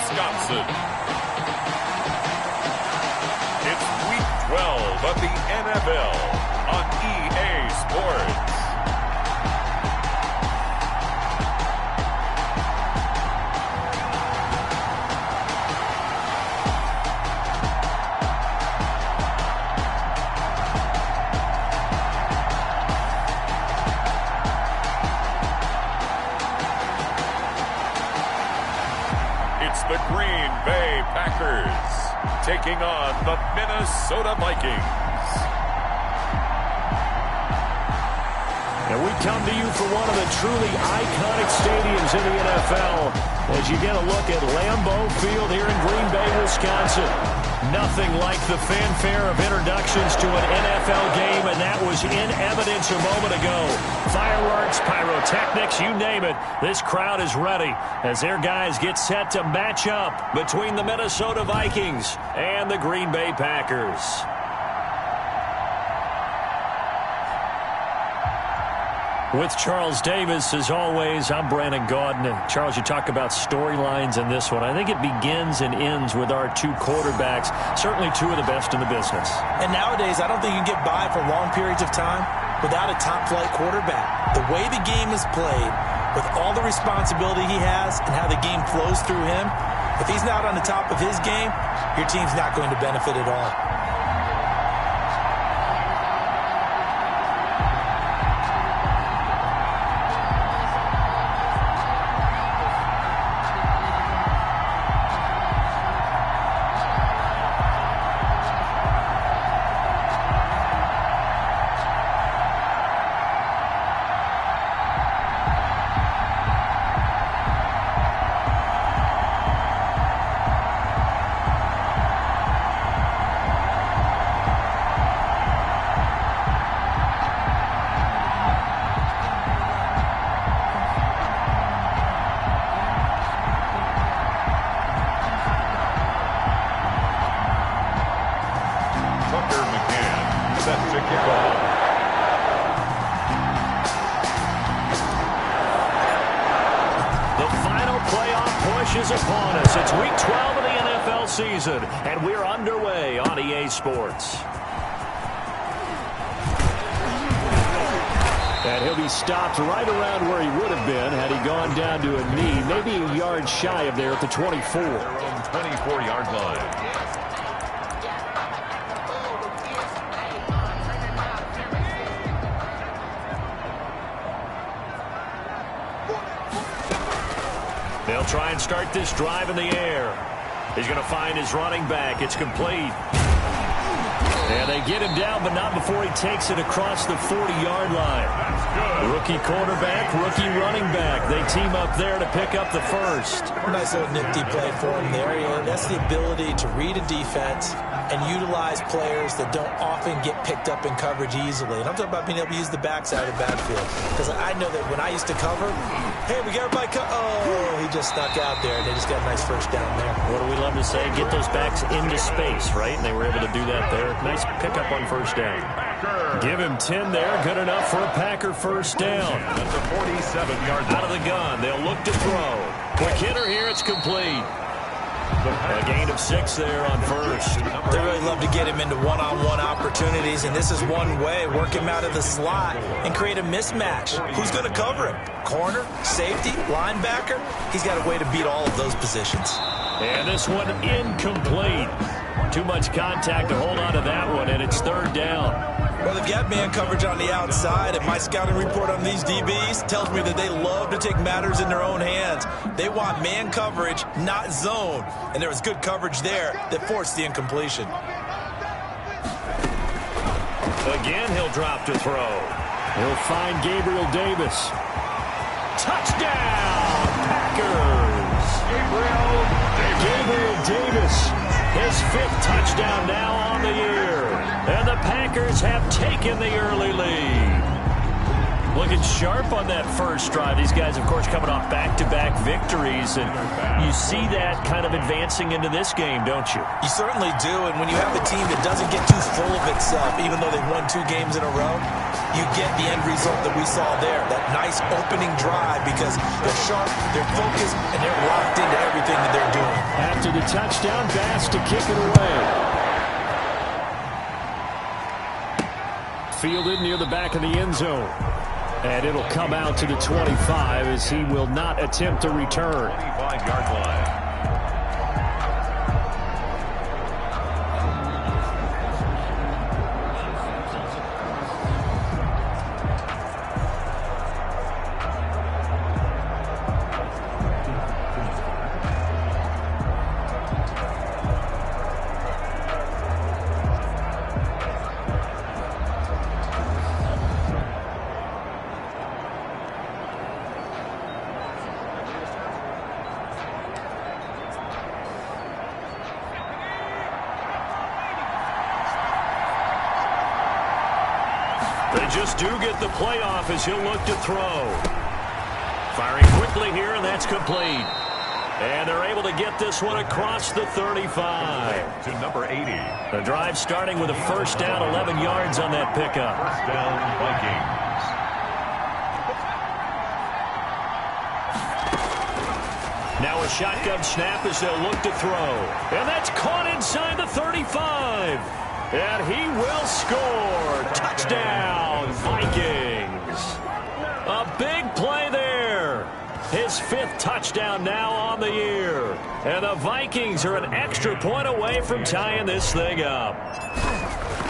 Wisconsin. It's Week 12 of the NFL on EA Sports. The Green Bay Packers taking on the Minnesota Vikings. And we come to you for one of the truly iconic stadiums in the NFL as you get a look at Lambeau Field here in Green Bay, Wisconsin. Nothing like the fanfare of introductions to an NFL game, and that was in evidence a moment ago. Fireworks, pyrotechnics, you name it. This crowd is ready as their guys get set to match up between the Minnesota Vikings and the Green Bay Packers. With Charles Davis, as always, I'm Brandon Gaudin. And Charles, you talk about storylines in this one. I think it begins and ends with our two quarterbacks, certainly two of the best in the business. And nowadays, I don't think you can get by for long periods of time without a top-flight quarterback. The way the game is played, with all the responsibility he has and how the game flows through him, if he's not on the top of his game, your team's not going to benefit at all. Is upon us. It's Week 12 of the NFL season, and we're underway on EA Sports. And he'll be stopped right around where he would have been had he gone down to a knee, maybe a yard shy of there at the 24. Their own 24-yard line. They'll try and start this drive in the air. He's going to find his running back. It's complete. And they get him down, but not before he takes it across the 40-yard line. Rookie quarterback, rookie running back. They team up there to pick up the first. Nice little nifty play for him there. That's the ability to read a defense and utilize players that don't often get picked up in coverage easily. And I'm talking about being able to use the backside of the backfield. Because I know that when I used to cover, hey, we got everybody oh, he just snuck out there, and they just got a nice first down there. What do we love to say? Get those backs into space, right? And they were able to do that there. Nice pickup on first down. Give him 10 there. Good enough for a Packer first down. That's a 47-yard line. Out of the gun. They'll look to throw. Quick hitter here. It's complete. A gain of 6 there on first. They really love to get him into one-on-one opportunities, and this is one way. Work him out of the slot and create a mismatch. Who's going to cover him? Corner, safety, linebacker? He's got a way to beat all of those positions. And this one incomplete. Too much contact to hold on to that one, and it's third down. Well, they've got man coverage on the outside, and my scouting report on these DBs tells me that they love to take matters in their own hands. They want man coverage, not zone. And there was good coverage there that forced the incompletion. Again, he'll drop to throw. He'll find Gabriel Davis. Touchdown, Packers! Gabriel Davis, his 5th touchdown now on the year. And the Packers have taken the early lead. looking sharp on that first drive. These guys, of course, coming off back-to-back victories, and you see that kind of advancing into this game, don't you? You certainly do, and when you have a team that doesn't get too full of itself, even though they've won 2 games in a row, you get the end result that we saw there, that nice opening drive, because they're sharp, they're focused, and they're locked into everything that they're doing. After the touchdown, Bass to kick it away. Fielded near the back of the end zone. And it'll come out to the 25 as he will not attempt to return. 25-yard line. They just do get the playoff as he'll look to throw. Firing quickly here, and that's complete. And they're able to get this one across the 35. To number 80. The drive starting with a first down, 11 yards on that pickup. First down, Vikings. Now a shotgun snap as they'll look to throw. And that's caught inside the 35. And he will score. Touchdown, Vikings. A big play there. His 5th touchdown now on the year. And the Vikings are an extra point away from tying this thing up.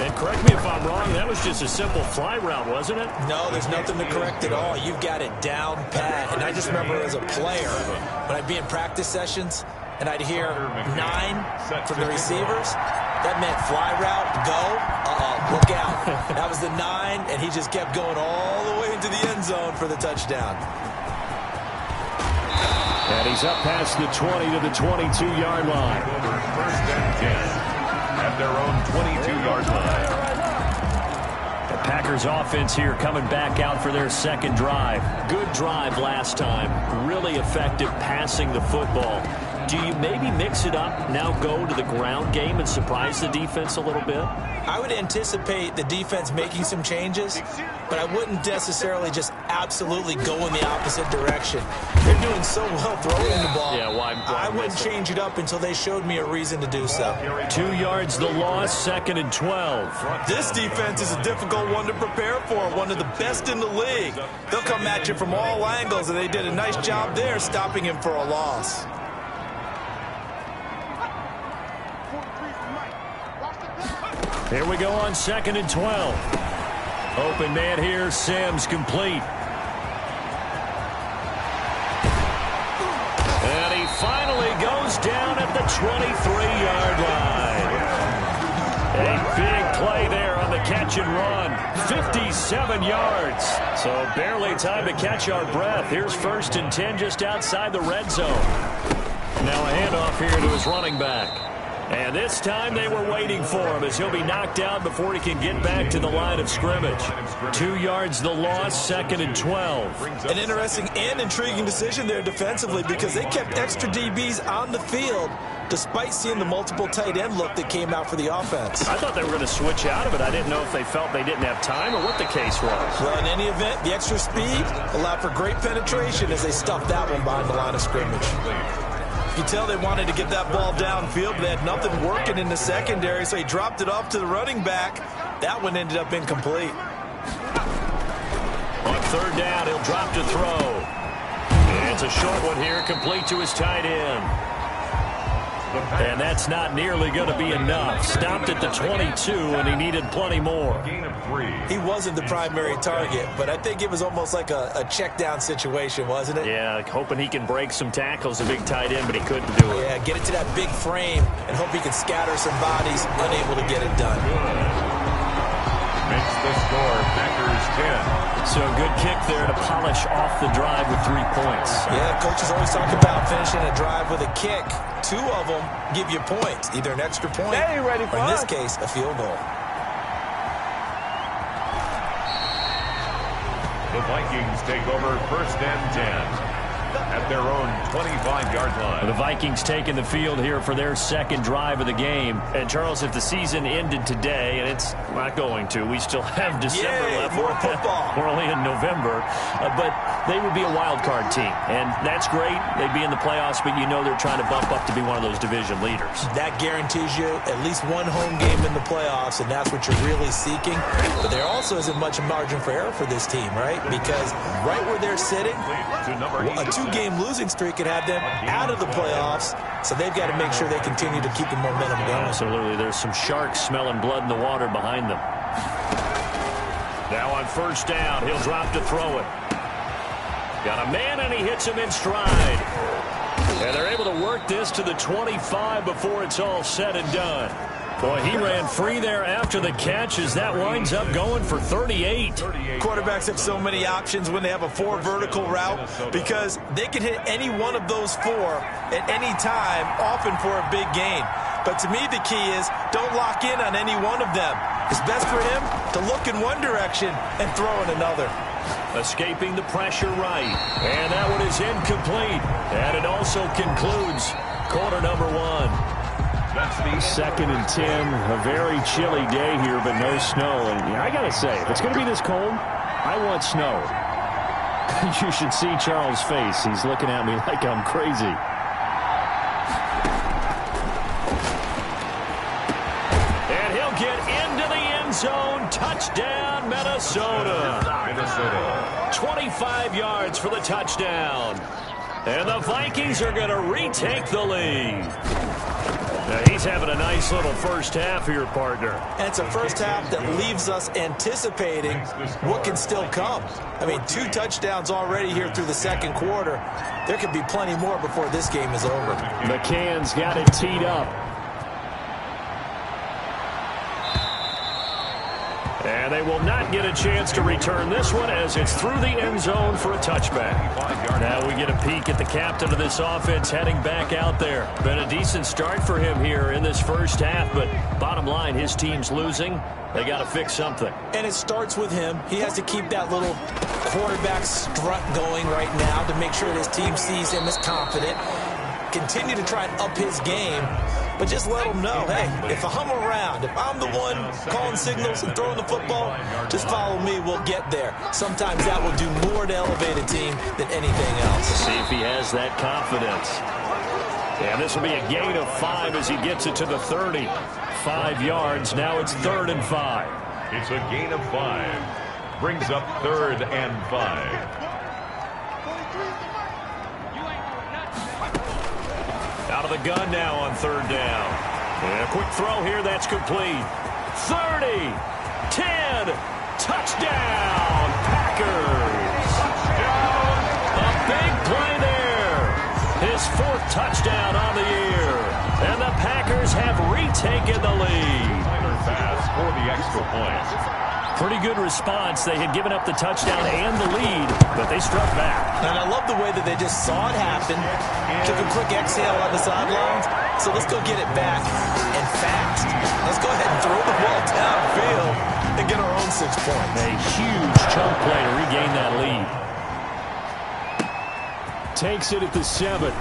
And correct me if I'm wrong, that was just a simple fly route, wasn't it? No, there's nothing to correct at all. You've got it down pat. And I just remember as a player, when I'd be in practice sessions, and I'd hear 9 from the receivers, that meant fly route, go, look out. That was the 9, and he just kept going all the way into the end zone for the touchdown. And he's up past the 20 to the 22-yard line. First and 10 at their own 22-yard line. The Packers offense here coming back out for their second drive. Good drive last time. Really effective passing the football. Do you maybe mix it up, now go to the ground game and surprise the defense a little bit? I would anticipate the defense making some changes, but I wouldn't necessarily just absolutely go in the opposite direction. They're doing so well throwing the ball. Yeah, why I wouldn't change it up until they showed me a reason to do so. 2 yards the loss, 2nd and 12. This defense is a difficult one to prepare for, one of the best in the league. They'll come at you from all angles, and they did a nice job there stopping him for a loss. Here we go on 2nd and 12. Open man here, Sims complete. And he finally goes down at the 23-yard line. A big play there on the catch and run. 57 yards. So barely time to catch our breath. Here's 1st and 10 just outside the red zone. Now a handoff here to his running back. And this time they were waiting for him as he'll be knocked down before he can get back to the line of scrimmage. 2 yards the loss, 2nd and 12. An interesting and intriguing decision there defensively because they kept extra DBs on the field despite seeing the multiple tight end look that came out for the offense. I thought they were going to switch out of it. I didn't know if they felt they didn't have time or what the case was. Well, in any event, the extra speed allowed for great penetration as they stuffed that one behind the line of scrimmage. You can tell they wanted to get that ball downfield, but they had nothing working in the secondary, so he dropped it off to the running back. That one ended up incomplete. On 3rd down, he'll drop to throw. And it's a short one here, complete to his tight end. And that's not nearly going to be enough. Stopped at the 22, and he needed plenty more. He wasn't the primary target, but I think it was almost like a check-down situation, wasn't it? Yeah, hoping he can break some tackles, a big tight end, but he couldn't do it. Yeah, get it to that big frame and hope he can scatter some bodies, unable to get it done. Makes the score, Packers 10. So a good kick there to polish off the drive with 3 points. Yeah, coaches always talk about finishing a drive with a kick. 2 of them give you points, either an extra point or, in this case, a field goal. The Vikings take over 1st and 10 at their own 25-yard line. The Vikings taking the field here for their second drive of the game. And, Charles, if the season ended today, and it's not going to, we still have December left. More football. We're only in November. But they would be a wild card team. And that's great. They'd be in the playoffs, but you know they're trying to bump up to be one of those division leaders. That guarantees you at least one home game in the playoffs, and that's what you're really seeking. But there also isn't much margin for error for this team, right? Because right where they're sitting, a two-game losing streak could have them out of the playoffs, so they've got to make sure they continue to keep the momentum going. Absolutely. There's some sharks smelling blood in the water behind them. Now on 1st down, he'll drop to throw it. Got a man, and he hits him in stride. And they're able to work this to the 25 before it's all said and done. Boy, he ran free there after the catch as that winds up going for 38. Quarterbacks have so many options when they have a 4 vertical route because they can hit any one of those 4 at any time, often for a big gain. But to me, the key is don't lock in on any one of them. It's best for him to look in one direction and throw in another. Escaping the pressure right. And that one is incomplete. And it also concludes quarter number 1. That's the 2nd and 10. A very chilly day here, but no snow. And I got to say, if it's going to be this cold, I want snow. You should see Charles' face. He's looking at me like I'm crazy. And he'll get into the end zone. Touchdown, Minnesota. 25 yards for the touchdown. And the Vikings are going to retake the lead. Now, he's having a nice little first half here, partner. And it's a first half that leaves us anticipating what can still come. I mean, 2 touchdowns already here through the second quarter. There could be plenty more before this game is over. McCann's got it teed up. And they will not get a chance to return this one as it's through the end zone for a touchback. Now we get a peek at the captain of this offense heading back out there. Been a decent start for him here in this first half, but bottom line, his team's losing. They got to fix something. And it starts with him. He has to keep that little quarterback strut going right now to make sure his team sees him as confident. Continue to try and up his game, but just let him know, hey, if I'm around, if I'm the one calling signals and throwing the football, just follow me, we'll get there. Sometimes that will do more to elevate a team than anything else. See if he has that confidence. And this will be a gain of 5 as he gets it to the 30. 5 yards, now it's 3rd and 5. It's a gain of 5. Brings up 3rd and 5. Out of the gun now on 3rd down. And a quick throw here, that's complete. 30, 10, touchdown, Packers. A big play there. His 4th touchdown on the year. And the Packers have retaken the lead. Pass for the extra point. Pretty good response. They had given up the touchdown and the lead, but they struck back. And I love the way that they just saw it happen, took a quick exhale on the sidelines. So let's go get it back and fast. Let's go ahead and throw the ball downfield and get our own 6 points. A huge chunk play to regain that lead. Takes it at the 7.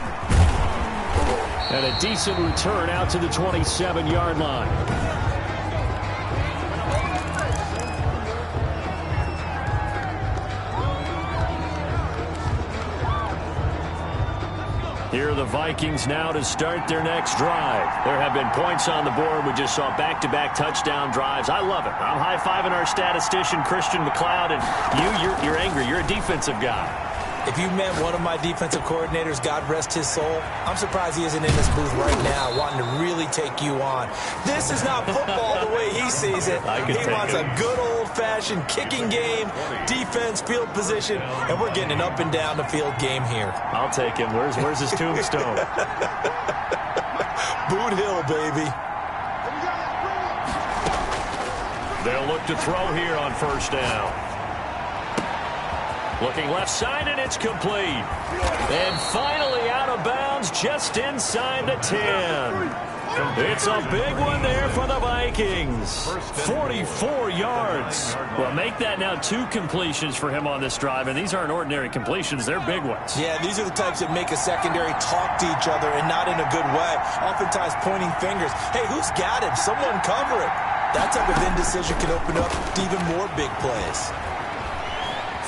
And a decent return out to the 27-yard line. Here are the Vikings now to start their next drive. There have been points on the board. We just saw back-to-back touchdown drives. I love it. I'm high-fiving our statistician, Christian McLeod, and you're angry. You're a defensive guy. If you met one of my defensive coordinators, God rest his soul, I'm surprised he isn't in this booth right now wanting to really take you on. This is not football the way he sees it. He wants a good old-fashioned kicking game, defense, field position, and we're getting an up-and-down the field game here. I'll take him. Where's his tombstone? Boot Hill, baby. They'll look to throw here on 1st down. Looking left side, and it's complete. And finally out of bounds just inside the 10. It's a big one there for the Vikings. 44 yards. Well, make that now 2 completions for him on this drive, and these aren't ordinary completions. They're big ones. Yeah, these are the types that make a secondary talk to each other and not in a good way. Oftentimes pointing fingers. Hey, who's got him? Someone cover it. That type of indecision can open up to even more big plays.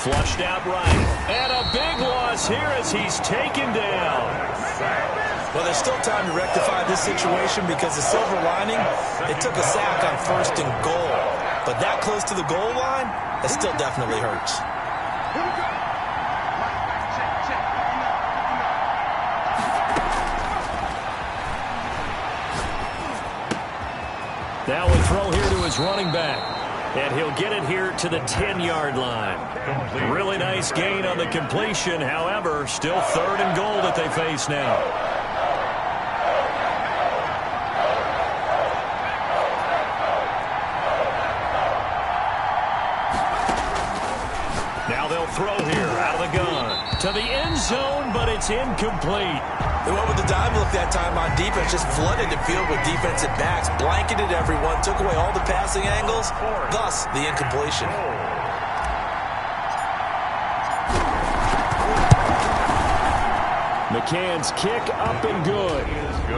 Flushed out right. And a big loss here as he's taken down. Well, there's still time to rectify this situation because the silver lining, it took a sack on 1st and goal. But that close to the goal line, that still definitely hurts. Now a throw here to his running back. And he'll get it here to the 10-yard line. Really nice gain on the completion. However, still 3rd and goal that they face now. Now they'll throw here out of the gun to the end zone, but it's incomplete. They went with the dive look that time on defense, just flooded the field with defensive backs, blanketed everyone, took away all the passing angles, thus the incompletion. McCann's kick up and good.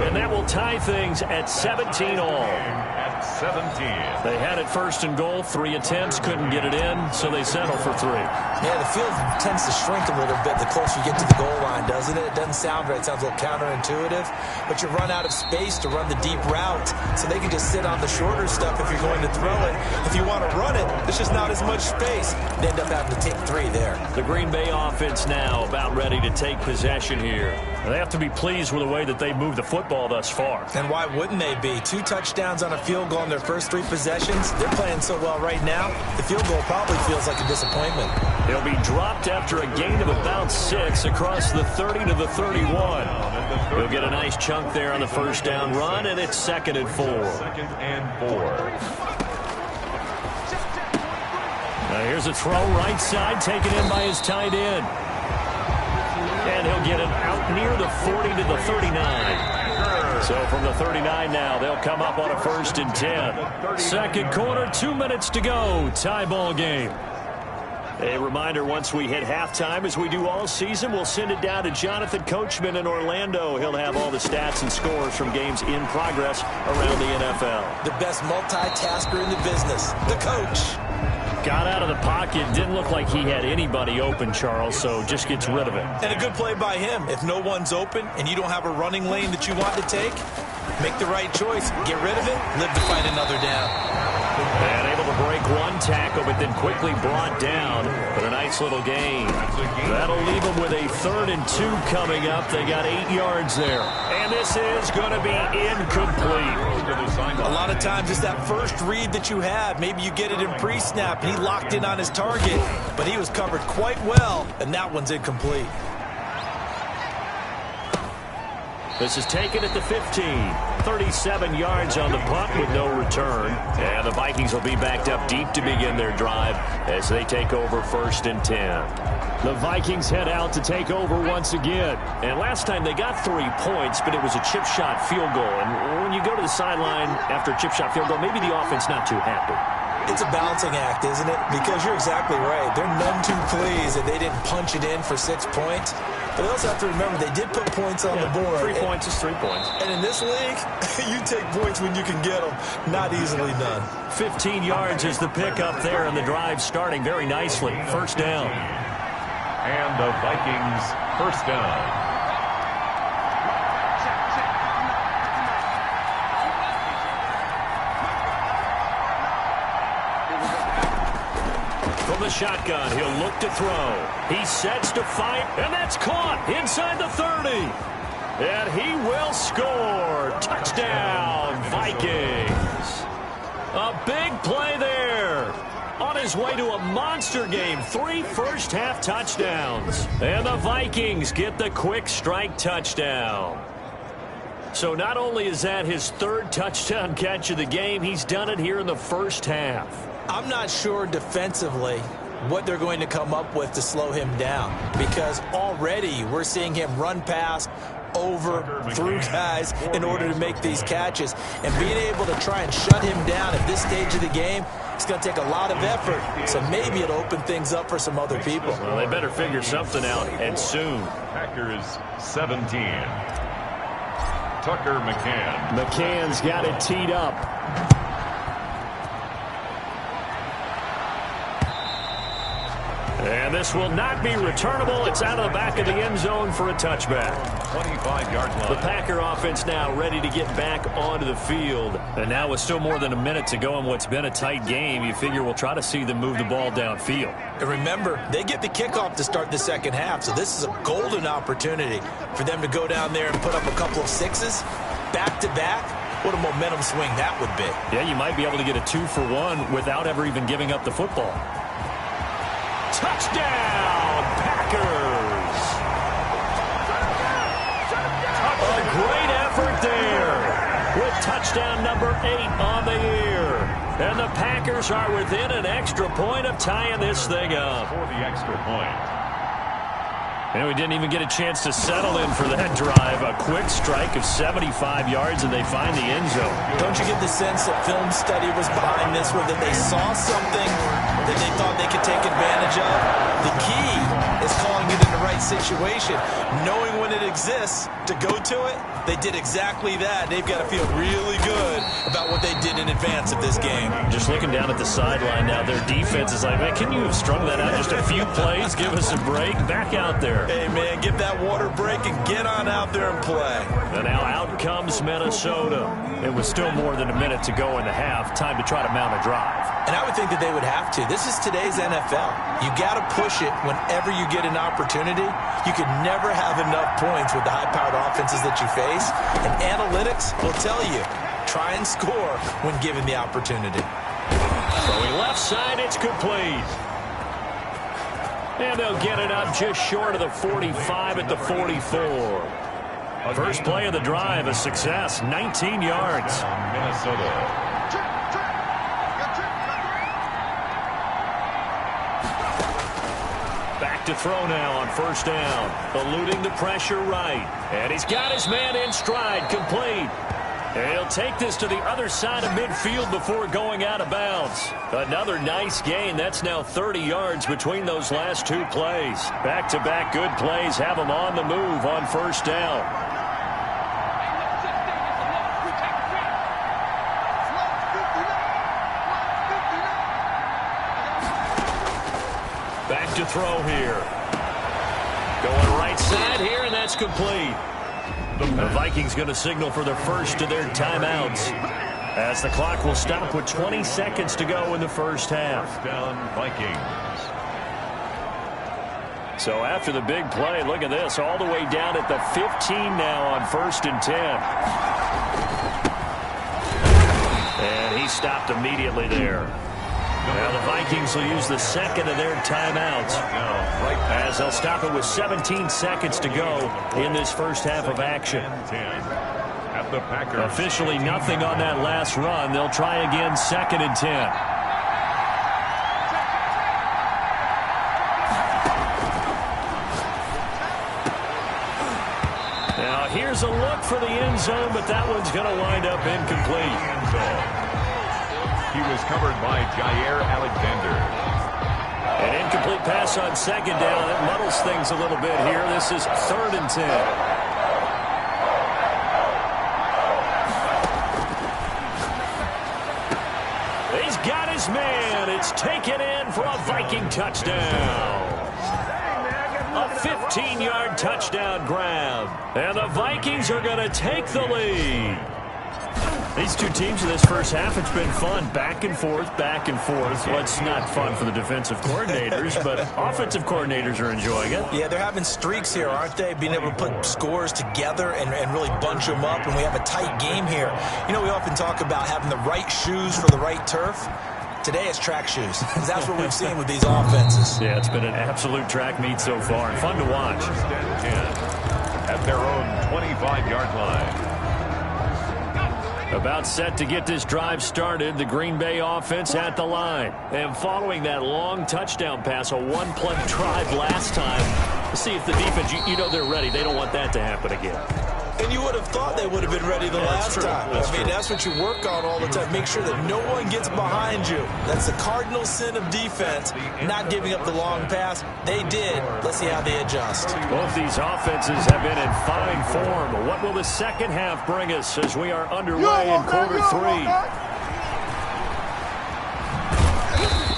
And that will tie things at 17 all. 17. They had it 1st and goal, 3 attempts, couldn't get it in, so they settle for 3. Yeah, the field tends to shrink a little bit the closer you get to the goal line, doesn't it? It doesn't sound right. It sounds a little counterintuitive. But you run out of space to run the deep route, so they can just sit on the shorter stuff if you're going to throw it. If you want to run it, there's just not as much space. They end up having to take 3 there. The Green Bay offense now about ready to take possession here. They have to be pleased with the way that they moved the football thus far. And why wouldn't they be? 2 touchdowns on a field goal in their first 3 possessions. They're playing so well right now, the field goal probably feels like a disappointment. He'll be dropped after a gain of about 6 across the 30 to the 31. He'll get a nice chunk there on the 1st down run, and it's 2nd and 4. 2nd and 4. Now here's a throw right side, taken in by his tight end. And he'll get it out near the 40 to the 39. So from the 39 now, they'll come up on a 1st and 10. Second quarter, 2 minutes to go. Tie ball game. A reminder, once we hit halftime, as we do all season, we'll send it down to Jonathan Coachman in Orlando. He'll have all the stats and scores from games in progress around the NFL. The best multitasker in the business, the coach. Got out of the pocket, didn't look like he had anybody open, Charles, so just gets rid of it. And a good play by him. If no one's open and you don't have a running lane that you want to take, make the right choice. Get rid of it, live to fight another down. And able to break 1 tackle, but then quickly brought down. But a nice little gain. That'll leave them with a 3rd and 2 coming up. They got 8 yards there. And this is going to be incomplete. A lot of times it's that first read that you have. Maybe you get it in pre-snap, and he locked in on his target, but he was covered quite well, and that one's incomplete. This is taken at the 15. 37 yards on the punt with no return. And the Vikings will be backed up deep to begin their drive as they take over 1st and 10. The Vikings head out to take over once again. And last time they got 3 points, but it was a chip shot field goal. And when you go to the sideline after a chip shot field goal, maybe the offense not too happy. It's a balancing act, isn't it? Because you're exactly right. They're none too pleased that they didn't punch it in for 6 points. But they also have to remember they did put points on the board. 3 points is 3 points. And in this league, you take points when you can get them. Not easily done. 15 yards is the pickup there, and the drive starting very nicely. 1st down. And the Vikings 1st down. From the shotgun, he'll look to throw. He sets to fight, and that's caught inside the 30. And he will score. Touchdown, Vikings. A big play there. On his way to a monster game, 3 first-half touchdowns. And the Vikings get the quick strike touchdown. So not only is that his 3rd touchdown catch of the game, he's done it here in the 1st half. I'm not sure defensively what they're going to come up with to slow him down, because already we're seeing him run past over through guys in order to make these catches. And being able to try and shut him down at this stage of the game, it's going to take a lot of effort. So maybe it'll open things up for some other people. Well, they better figure something out, and soon. Packers 17. Tucker McCann. McCann's got it teed up. And this will not be returnable. It's out of the back of the end zone for a touchback. 25-yard line. The Packer offense now ready to get back onto the field. And now with still more than a minute to go in what's been a tight game, you figure we'll try to see them move the ball downfield. And remember, they get the kickoff to start the second half, so this is a golden opportunity for them to go down there and put up a couple of sixes back-to-back. What a momentum swing that would be. Yeah, you might be able to get a 2-for-1 without ever even giving up the football. Touchdown, Packers! A great effort there with touchdown number 8 on the year. And the Packers are within an extra point of tying this thing up. For the extra point. And we didn't even get a chance to settle in for that drive. A quick strike of 75 yards, and they find the end zone. Don't you get the sense that film study was behind this, where that they saw something that they thought they could take advantage of? The key is calling it in the right situation. Knowing when it exists to go to it, they did exactly that. They've got to feel really good about what they did in advance of this game. Just looking down at the sideline now, their defense is like, man, can you have strung that out just a few plays? Give us a break. Back out there. Hey, man, give that water break and get on out there and play. And now out comes Minnesota. It was still more than a minute to go in the half. Time to try to mount a drive. And I would think that they would have to. This is today's NFL. You got to push it whenever you get an opportunity. You could never have enough points with the high-powered offenses that you face. And analytics will tell you, try and score when given the opportunity. Throwing left side, it's complete. And they'll get it up just short of the 45 at the 44. First play of the drive, a success, 19 yards. Minnesota. Back to throw now on first down. Eluding the pressure right. And he's got his man in stride, complete. He'll take this to the other side of midfield before going out of bounds. Another nice gain. That's now 30 yards between those last two plays. Back-to-back good plays have them on the move on first down. Back to throw here. Going right side here, and that's complete. The Vikings going to signal for the first of their timeouts, as the clock will stop with 20 seconds to go in the first half. Down Vikings. So after the big play, look at this, all the way down at the 15 now on 1st and 10. And he stopped immediately there. Now the Vikings will use the second of their timeouts, as they'll stop it with 17 seconds to go in this first half of action. At the Packers. Officially nothing on that last run. They'll try again, 2nd and 10. Now here's a look for the end zone, but that one's going to wind up incomplete. He was covered by Jair Alexander. An incomplete pass on 2nd down. It muddles things a little bit here. This is 3rd and 10. He's got his man. It's taken in for a Viking touchdown. A 15-yard touchdown grab. And the Vikings are going to take the lead. These two teams in this first half, it's been fun. Back and forth, back and forth. Well, it's not fun for the defensive coordinators, but offensive coordinators are enjoying it. Yeah, they're having streaks here, aren't they? Being able to put scores together and really bunch them up, and we have a tight game here. You know, we often talk about having the right shoes for the right turf. Today it's track shoes. That's what we've seen with these offenses. Yeah, it's been an absolute track meet so far, and fun to watch. At their own 25-yard line. About set to get this drive started, the Green Bay offense at the line. And following that long touchdown pass, a one-play drive last time, see if the defense, you know they're ready. They don't want that to happen again. And you would have thought they would have been ready the last time. That's what you work on all the time. Make sure that no one gets behind you. That's the cardinal sin of defense, not giving up the long pass. They did. Let's see how they adjust. Both these offenses have been in fine form. What will the second half bring us as we are underway in quarter three?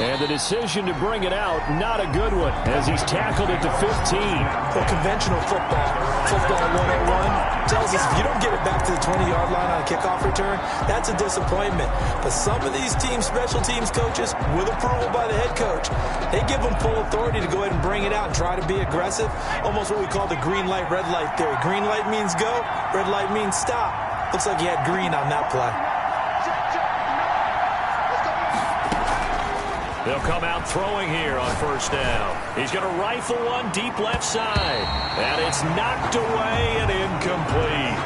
And the decision to bring it out, not a good one, as he's tackled it to 15. Well, conventional football 101, tells us if you don't get it back to the 20-yard line on a kickoff return, that's a disappointment. But some of these special teams coaches, with approval by the head coach, they give them full authority to go ahead and bring it out and try to be aggressive, almost what we call the green light, red light theory. Green light means go, red light means stop. Looks like he had green on that play. They'll come out throwing here on first down. He's going to rifle one deep left side. And it's knocked away and incomplete.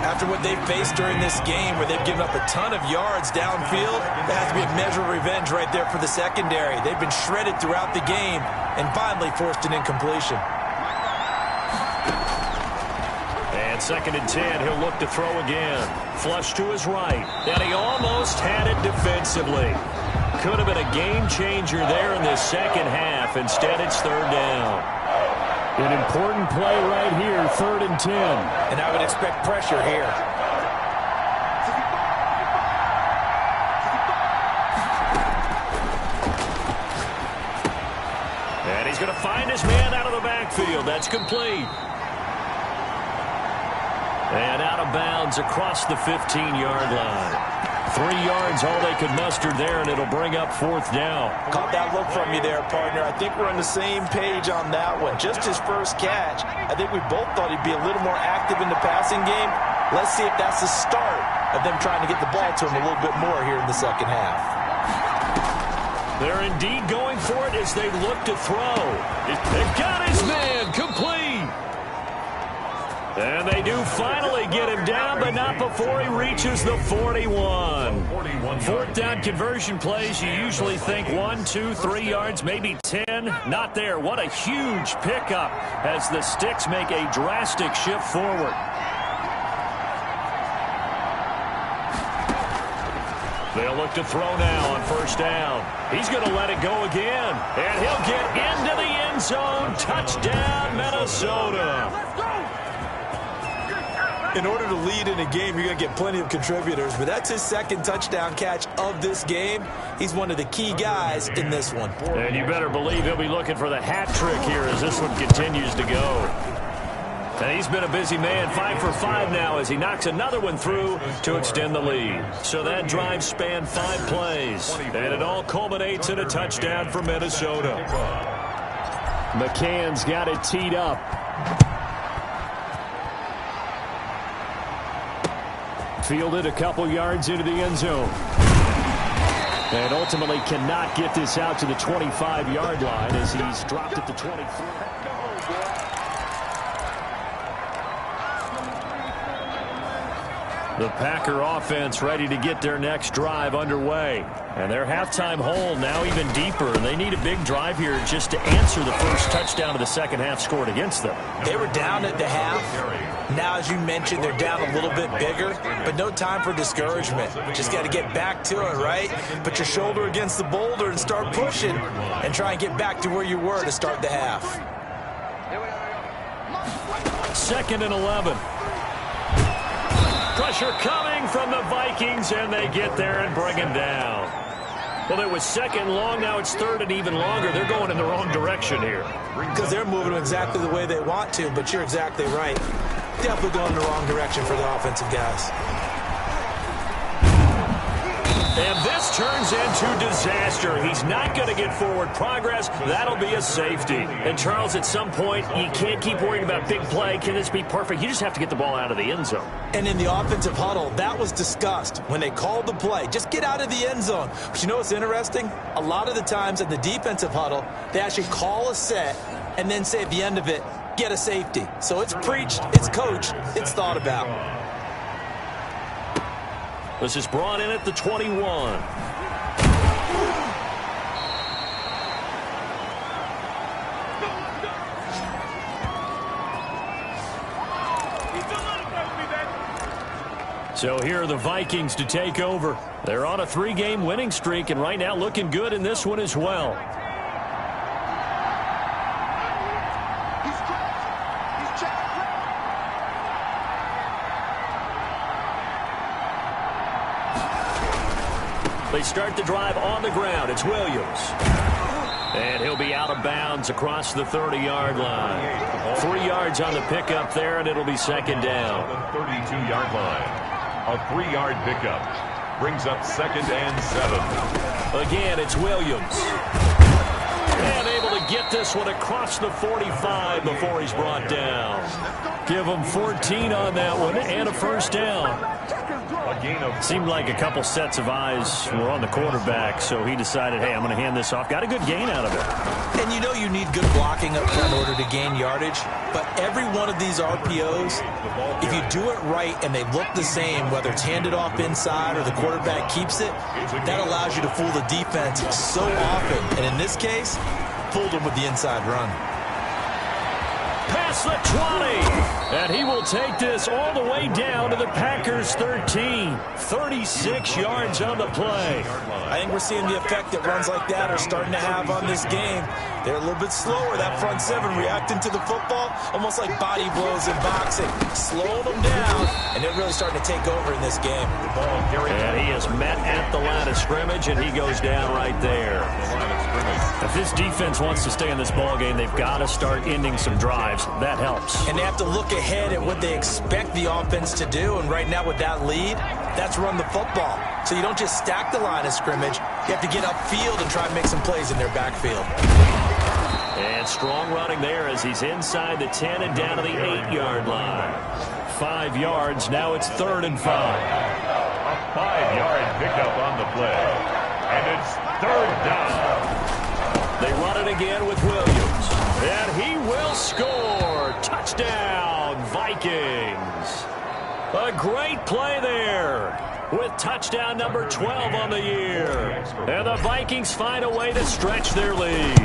After what they've faced during this game, where they've given up a ton of yards downfield, there has to be a measure of revenge right there for the secondary. They've been shredded throughout the game and finally forced an incompletion. And 2nd and 10, he'll look to throw again. Flush to his right. And he almost had it defensively. Could have been a game changer there in this second half. Instead, it's 3rd down. An important play right here, 3rd and 10. And I would expect pressure here. And he's going to find his man out of the backfield. That's complete. And out of bounds across the 15-yard line. 3 yards, all they could muster there, and it'll bring up 4th down. Caught that look from you there, partner. I think we're on the same page on that one. Just his first catch. I think we both thought he'd be a little more active in the passing game. Let's see if that's the start of them trying to get the ball to him a little bit more here in the second half. They're indeed going for it as they look to throw. They've got his man complete. And they do finally get him down, but not before he reaches the 41. 4th down conversion plays, you usually think 1, 2, 3 yards, maybe 10. Not there. What a huge pickup as the Sticks make a drastic shift forward. They'll look to throw now on 1st down. He's going to let it go again. And he'll get into the end zone. Touchdown, Minnesota. In order to lead in a game, you're going to get plenty of contributors, but that's his 2nd touchdown catch of this game. He's one of the key guys in this one. And you better believe he'll be looking for the hat trick here as this one continues to go. And he's been a busy man, 5 for 5 now as he knocks another one through to extend the lead. So that drive spanned 5 plays, and it all culminates in a touchdown for Minnesota. McCann's got it teed up. Fielded a couple yards into the end zone. And ultimately cannot get this out to the 25-yard line as he's dropped at the 23. The Packer offense ready to get their next drive underway. And their halftime hole now even deeper. And they need a big drive here just to answer the first touchdown of the second half scored against them. They were down at the half. Now, as you mentioned, they're down a little bit bigger, but no time for discouragement. Just got to get back to it, right? Put your shoulder against the boulder and start pushing and try and get back to where you were to start the half. 2nd and 11. Pressure coming from the Vikings, and they get there and bring him down. Well, it was 2nd long. Now it's 3rd and even longer. They're going in the wrong direction here. Because they're moving exactly the way they want to, but you're exactly right. Definitely going in the wrong direction for the offensive guys. And this turns into disaster. He's not going to get forward progress. That'll be a safety. And, Charles, at some point, you can't keep worrying about big play. Can this be perfect? You just have to get the ball out of the end zone. And in the offensive huddle, that was discussed when they called the play. Just get out of the end zone. But you know what's interesting? A lot of the times in the defensive huddle, they actually call a set and then say at the end of it, get a safety. So it's preached, it's coached, it's thought about. This is brought in at the 21. So here are the Vikings to take over. They're on a 3-game winning streak, and right now looking good in this one as well. They start the drive on the ground. It's Williams. And he'll be out of bounds across the 30-yard line. 3 yards on the pickup there, and it'll be second down. The 32-yard line. A 3-yard pickup brings up 2nd and 7. Again, it's Williams. And able to get this one across the 45 before he's brought down. Give him 14 on that one and a first down. Seemed like a couple sets of eyes were on the quarterback, so he decided, hey, I'm going to hand this off. Got a good gain out of it. And you know you need good blocking up front in order to gain yardage, but every one of these RPOs, if you do it right and they look the same, whether it's handed off inside or the quarterback keeps it, that allows you to fool the defense so often. And in this case, fooled them with the inside run. Past the 20. And he will take this all the way down to the Packers' 13. 36 yards on the play. I think we're seeing the effect that runs like that are starting to have on this game. They're a little bit slower, that front 7, reacting to the football, almost like body blows in boxing. Slowing them down, and they're really starting to take over in this game. And he is met at the line of scrimmage, and he goes down right there. If this defense wants to stay in this ball game, they've got to start ending some drives. That helps. And they have to look ahead at what they expect the offense to do. And right now with that lead, that's run the football. So you don't just stack the line of scrimmage. You have to get upfield and try and make some plays in their backfield. And strong running there as he's inside the 10 and down to the 8-yard line. 5 yards. Now it's 3rd and 5. A 5-yard pickup on the play. And it's 3rd down. They run it again with Williams. And he will score. Touchdown, Vikings. A great play there with touchdown number 12 on the year. And the Vikings find a way to stretch their lead.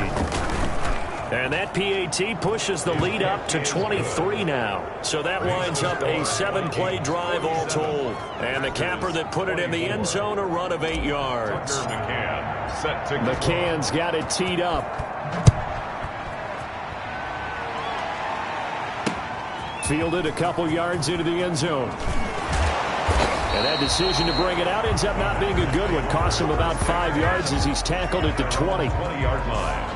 And that PAT pushes the lead up to 23 now. So that winds up a 7-play drive all told. And the capper that put it in the end zone, a run of 8 yards. McCann's got it teed up. Fielded a couple yards into the end zone. And that decision to bring it out ends up not being a good one. Costs him about 5 yards as he's tackled at the 20-yard line.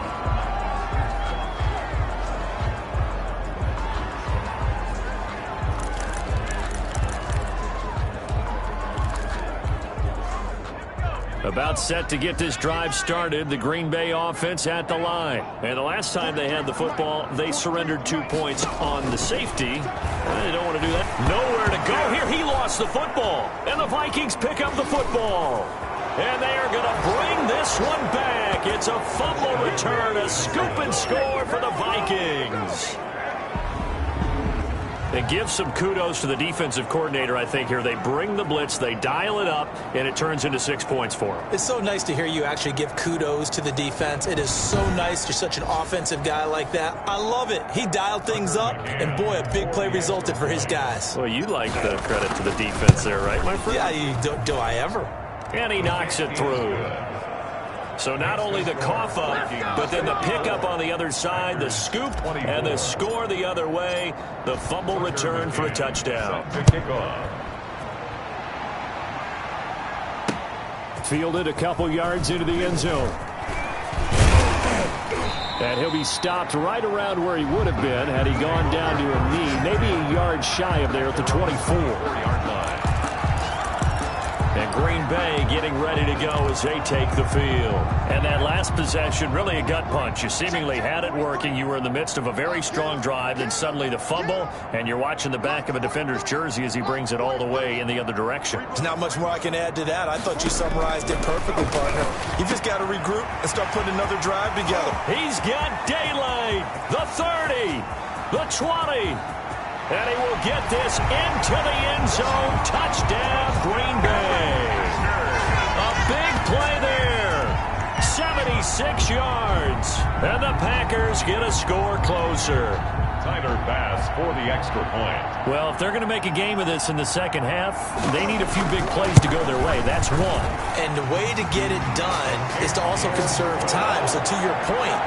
About set to get this drive started, the Green Bay offense at the line. And the last time they had the football, they surrendered 2 points on the safety. They don't want to do that. Nowhere to go here. He lost the football. And the Vikings pick up the football. And they are going to bring this one back. It's a fumble return, a scoop and score for the Vikings. And give some kudos to the defensive coordinator, I think, here. They bring the blitz, they dial it up, and it turns into 6 points for them. It's so nice to hear you actually give kudos to the defense. It is so nice. You're such an offensive guy like that. I love it. He dialed things up, and boy, a big play resulted for his guys. Well, you like the credit to the defense there, right, my friend? Yeah, do I ever? And he knocks it through. So not only the cough up, but then the pickup on the other side, the scoop, and the score the other way. The fumble return for a touchdown. Fielded a couple yards into the end zone. And he'll be stopped right around where he would have been had he gone down to a knee, maybe a yard shy of there at the 24-yard line. And Green Bay getting ready to go as they take the field. And that last possession, really a gut punch. You seemingly had it working. You were in the midst of a very strong drive. Then suddenly the fumble, and you're watching the back of a defender's jersey as he brings it all the way in the other direction. There's not much more I can add to that. I thought you summarized it perfectly, partner. You just got to regroup and start putting another drive together. He's got daylight. The 30, the 20. And he will get this into the end zone. Touchdown, Green Bay. A big play there. 76 yards. And the Packers get a score closer. Tyler Bass for the extra point. Well, if they're going to make a game of this in the second half, they need a few big plays to go their way. That's one. And the way to get it done is to also conserve time. So to your point,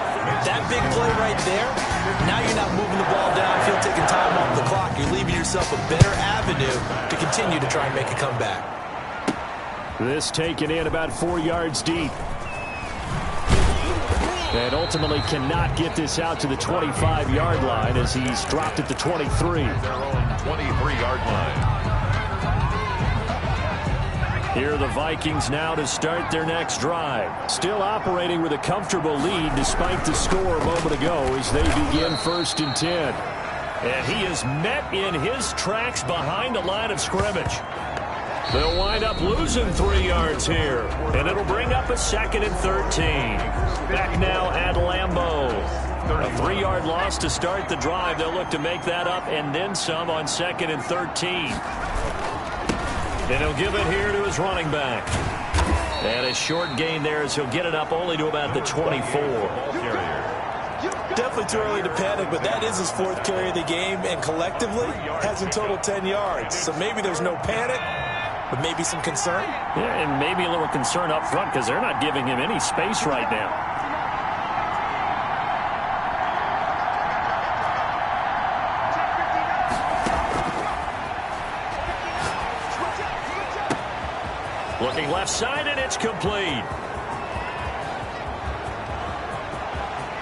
that big play right there, now you're not moving the ball downfield, taking time off the clock. You're leaving yourself a better avenue to continue to try and make a comeback. This taken in about 4 yards deep. And ultimately cannot get this out to the 25-yard line as he's dropped at the 23. Their own 23-yard line. Here are the Vikings now to start their next drive. Still operating with a comfortable lead despite the score a moment ago as they begin 1st and 10. And he is met in his tracks behind the line of scrimmage. They'll wind up losing 3 yards here. And it'll bring up a 2nd and 13. Back now at Lambeau. A 3-yard loss to start the drive. They'll look to make that up and then some on 2nd and 13. And he'll give it here to his running back. And a short gain there as he'll get it up only to about the 24. Definitely too early to panic, but that is his 4th carry of the game, and collectively has in total 10 yards. So maybe there's no panic, but maybe some concern. Yeah, and maybe a little concern up front because they're not giving him any space right now. Looking left side, and it's complete.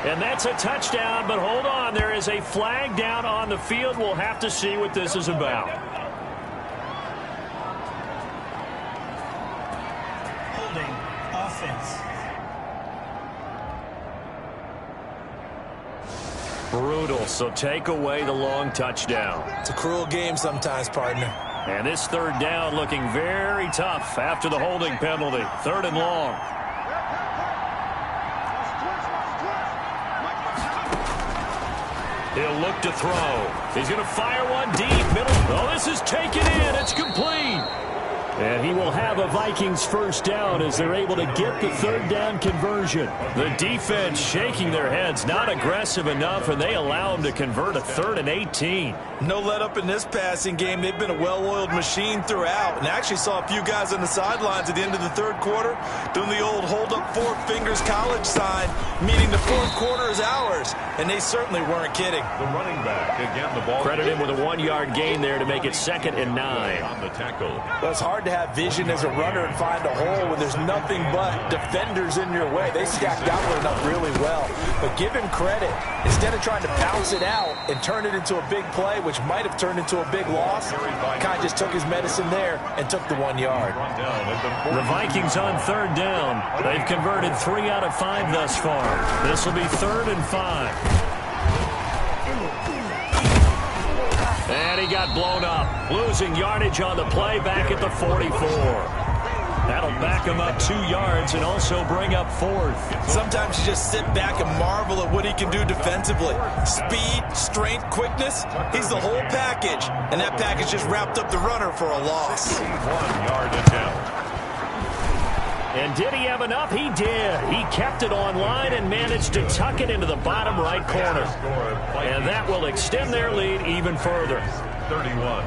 And that's a touchdown, but hold on. There is a flag down on the field. We'll have to see what this is about. Holding offense. Brutal, so take away the long touchdown. It's a cruel game sometimes, partner. And this 3rd down looking very tough after the holding penalty. 3rd and long. He'll look to throw. He's going to fire one deep. Middle. Oh, this is taken in. It's complete. And he will have a Vikings 1st down as they're able to get the 3rd down conversion. The defense shaking their heads, not aggressive enough, and they allow him to convert a 3rd and 18. No let up in this passing game. They've been a well-oiled machine throughout, and I actually saw a few guys on the sidelines at the end of the 3rd quarter doing the old hold up 4 fingers college sign, meaning the 4th quarter is ours, and they certainly weren't kidding. The running back, again, the ball. Credit him with a 1-yard gain there to make it 2nd and 9. On the tackle. Well, it's hard to have vision as a runner and find a hole when there's nothing but defenders in your way. They stacked outward up really well. But give him credit. Instead of trying to bounce it out and turn it into a big play, which might have turned into a big loss, kind of just took his medicine there and took the 1 yard. The Vikings on 3rd down. They've converted 3 out of 5 thus far. This will be 3rd and 5. And he got blown up. Losing yardage on the play back at the 44. That'll back him up 2 yards and also bring up 4th. Sometimes you just sit back and marvel at what he can do defensively. Speed, strength, quickness, he's the whole package. And that package just wrapped up the runner for a loss. 1-yard attempt. And did he have enough? He did. He kept it on line and managed to tuck it into the bottom right corner. And that will extend their lead even further. 31.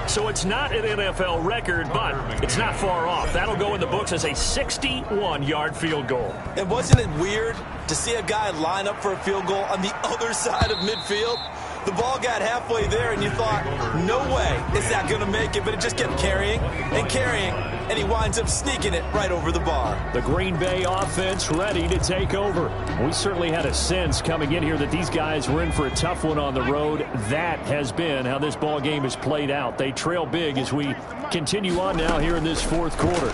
So it's not an NFL record, but it's not far off. That'll go in the books as a 61-yard field goal. And wasn't it weird to see a guy line up for a field goal on the other side of midfield? The ball got halfway there, and you thought, no way is that going to make it, but it just kept carrying and carrying, and he winds up sneaking it right over the bar. The Green Bay offense ready to take over. We certainly had a sense coming in here that these guys were in for a tough one on the road. That has been how this ball game has played out. They trail big as we continue on now here in this 4th quarter.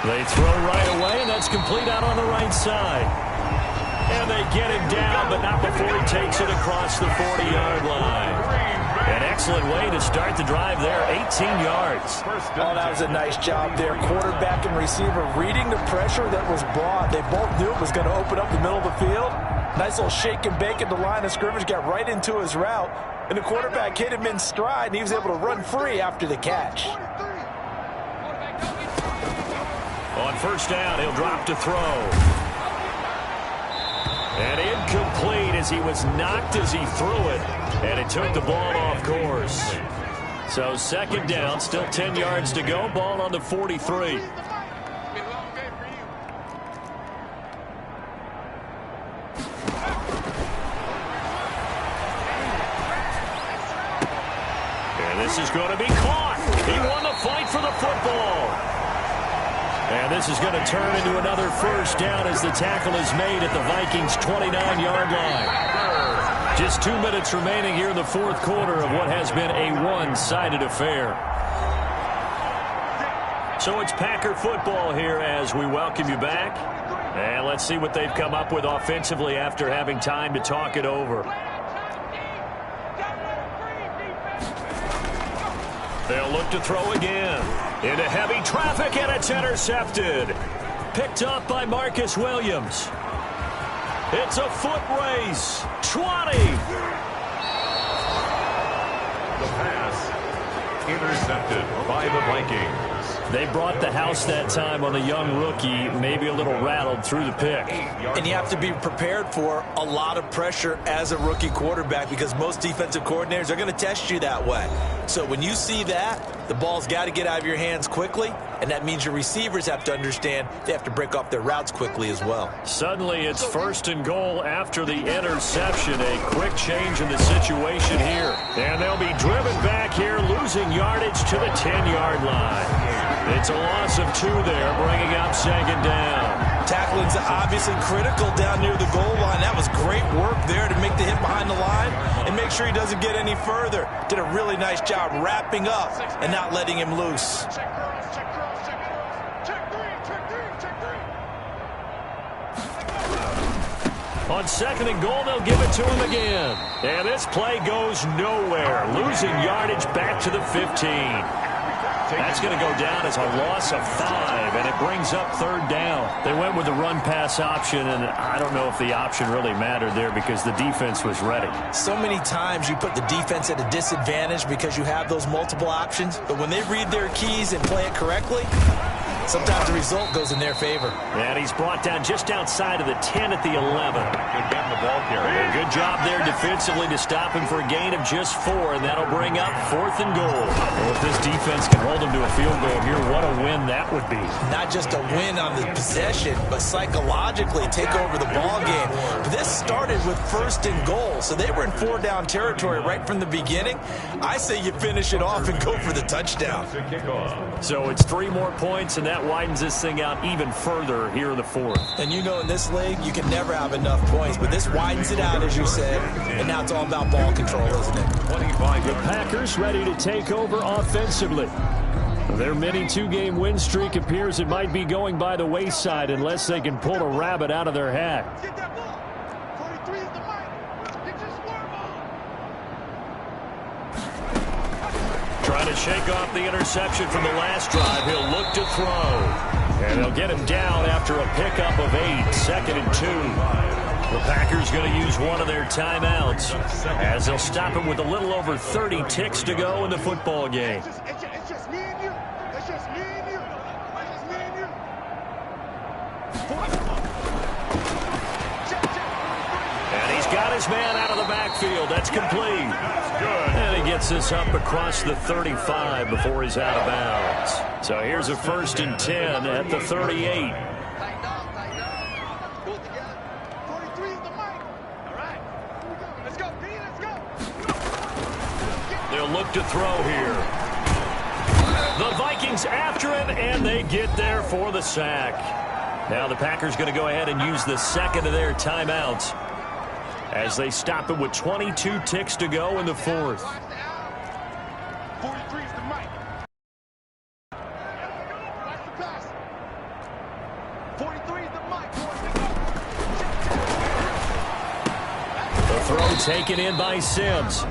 They throw right away, and that's complete out on the right side. And they get him down, but not before he takes it across the 40-yard line. An excellent way to start the drive there, 18 yards. Oh, that was a nice job there. Quarterback and receiver reading the pressure that was brought. They both knew it was going to open up the middle of the field. Nice little shake and bake at the line of scrimmage, got right into his route, and the quarterback hit him in stride, and he was able to run free after the catch. On first down, he'll drop to throw. And incomplete as he was knocked as he threw it, and it took the ball off course. So second down, still 10 yards to go, ball on the 43. And this is going to be caught. He won the fight for the football. And this is going to turn into another first down as the tackle is made at the Vikings' 29-yard line. Just 2 minutes remaining here in the fourth quarter of what has been a one-sided affair. So it's Packer football here as we welcome you back. And let's see what they've come up with offensively after having time to talk it over. They'll look to throw again. Into heavy traffic, and it's intercepted. Picked up by Marcus Williams. It's a foot race. 20. The pass intercepted by the Vikings. They brought the house that time on the young rookie, maybe a little rattled through the pick. And you have to be prepared for a lot of pressure as a rookie quarterback because most defensive coordinators are going to test you that way. So when you see that, the ball's got to get out of your hands quickly, and that means your receivers have to understand they have to break off their routes quickly as well. Suddenly it's first and goal after the interception. A quick change in the situation here. And they'll be driven back here, losing yardage to the 10-yard line. It's a loss of 2 there, bringing up second down. Tackling's obviously critical down near the goal line. That was great work there to make the hit behind the line and make sure he doesn't get any further. Did a really nice job wrapping up and not letting him loose. On second and goal, they'll give it to him again. And this play goes nowhere, losing yardage back to the 15. That's going to go down as a loss of 5, and it brings up third down. They went with the run-pass option, and I don't know if the option really mattered there because the defense was ready. So many times you put the defense at a disadvantage because you have those multiple options, but when they read their keys and play it correctly, sometimes the result goes in their favor. And he's brought down just outside of the 10 at the 11. Good getting the ball carrier. Good job there defensively to stop him for a gain of just 4, and that'll bring up fourth and goal. Well, if this defense can hold them to a field goal here, what a win that would be. Not just a win on the possession, but psychologically take over the ball game. This started with first and goal, so they were in 4-down territory right from the beginning. I say you finish it off and go for the touchdown. So it's 3 more points, and that widens this thing out even further here in the fourth. And you know in this league, you can never have enough points, but this widens it out, as you said, and now it's all about ball control, isn't it? The Packers ready to take over offensively. Their mini 2-game win streak appears it might be going by the wayside unless they can pull a rabbit out of their hat. Get that ball. 43 is the mic. Get your swerve on. Trying to shake off the interception from the last drive. He'll look to throw. And they'll get him down after a pickup of 8, second and 2. The Packers going to use one of their timeouts as they'll stop him with a little over 30 ticks to go in the football game. It's just me and you. It's just me and you. It's just me and you. And he's got his man out of the backfield. That's complete. And he gets this up across the 35 before he's out of bounds. So here's a first and 10 at the 38. They'll look to throw here. The Vikings after him, and they get there for the sack. Now the Packers going to go ahead and use the second of their timeouts as they stop it with 22 ticks to go in the fourth. 43 is the mic. That's the pass. 43 is the mic. The throw taken in by Sims.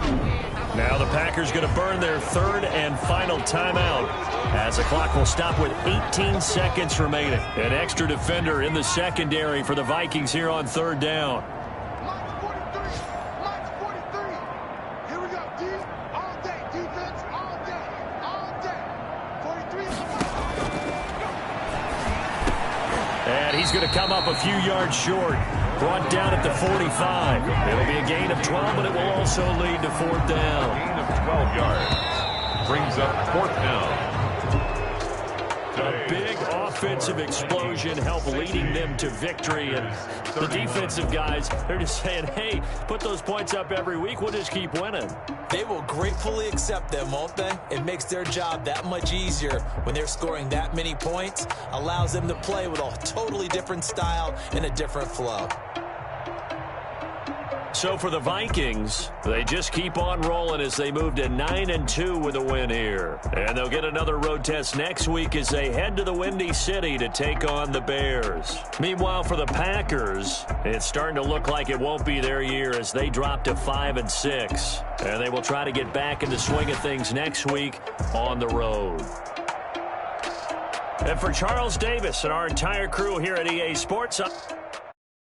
Now the Packers going to burn their third and final timeout as the clock will stop with 18 seconds remaining. An extra defender in the secondary for the Vikings here on third down. Minus 43. Minus 43. Here we go. D. All day. Defense. All day. All day. 43. And he's going to come up a few yards short. Brought down at the 45. It'll be a gain of 12, but it will also lead to fourth down. Gain of 12 yards. Brings up fourth down. A big offensive explosion helped leading them to victory. And the defensive guys, they're just saying, hey, put those points up every week. We'll just keep winning. They will gratefully accept them, won't they? It makes their job that much easier when they're scoring that many points. Allows them to play with a totally different style and a different flow. So for the Vikings, they just keep on rolling as they move to 9-2 with a win here. And they'll get another road test next week as they head to the Windy City to take on the Bears. Meanwhile, for the Packers, it's starting to look like it won't be their year as they drop to 5-6. And they will try to get back in the swing of things next week on the road. And for Charles Davis and our entire crew here at EA Sports,